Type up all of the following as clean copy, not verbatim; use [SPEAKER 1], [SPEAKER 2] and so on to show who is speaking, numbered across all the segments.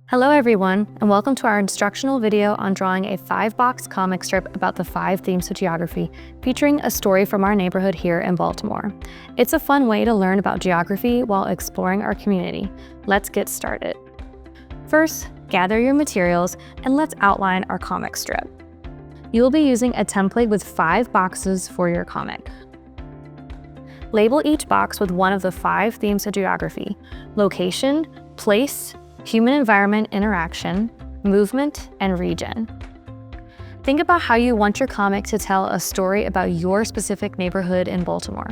[SPEAKER 1] Hello everyone, and welcome to our instructional video on drawing a 5-box comic strip about the 5 themes of geography, featuring a story from our neighborhood here in Baltimore. It's a fun way to learn about geography while exploring our community. Let's get started. First, gather your materials and let's outline our comic strip. You will be using a template with 5 boxes for your comic. Label each box with one of the 5 themes of geography: location, place, human-environment interaction, movement, and region. Think about how you want your comic to tell a story about your specific neighborhood in Baltimore.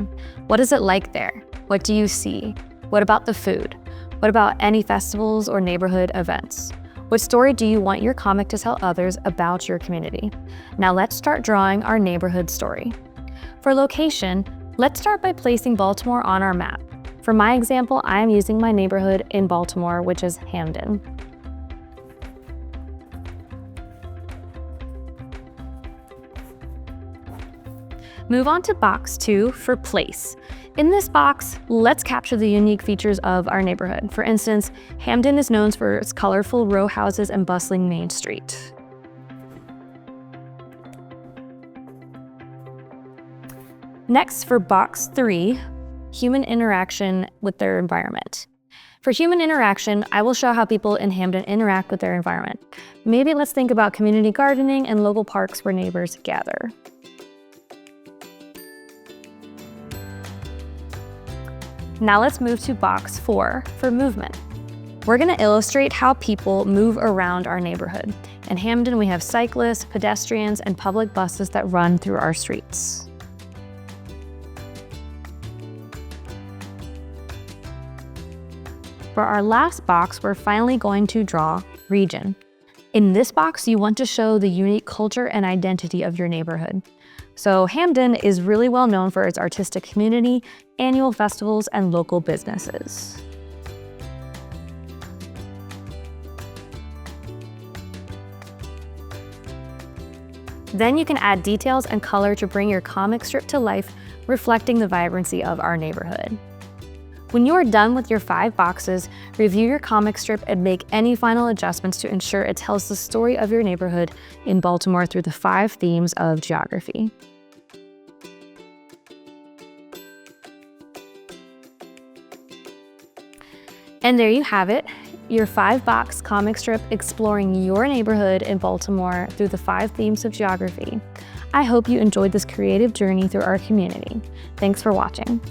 [SPEAKER 1] What is it like there? What do you see? What about the food? What about any festivals or neighborhood events? What story do you want your comic to tell others about your community? Now let's start drawing our neighborhood story. For location, let's start by placing Baltimore on our map. For my example, I am using my neighborhood in Baltimore, which is Hamden. Move on to box 2 for place. In this box, let's capture the unique features of our neighborhood. For instance, Hamden is known for its colorful row houses and bustling main street. Next, for box 3, human interaction with their environment. For human interaction, I will show how people in Hamden interact with their environment. Maybe let's think about community gardening and local parks where neighbors gather. Now let's move to box 4 for movement. We're going to illustrate how people move around our neighborhood. In Hamden, we have cyclists, pedestrians, and public buses that run through our streets. For our last box, we're finally going to draw region. In this box, you want to show the unique culture and identity of your neighborhood. So Hamden is really well known for its artistic community, annual festivals, and local businesses. Then you can add details and color to bring your comic strip to life, reflecting the vibrancy of our neighborhood. When you are done with your 5 boxes, review your comic strip and make any final adjustments to ensure it tells the story of your neighborhood in Baltimore through the 5 themes of geography. And there you have it, your 5-box comic strip exploring your neighborhood in Baltimore through the 5 themes of geography. I hope you enjoyed this creative journey through our community. Thanks for watching.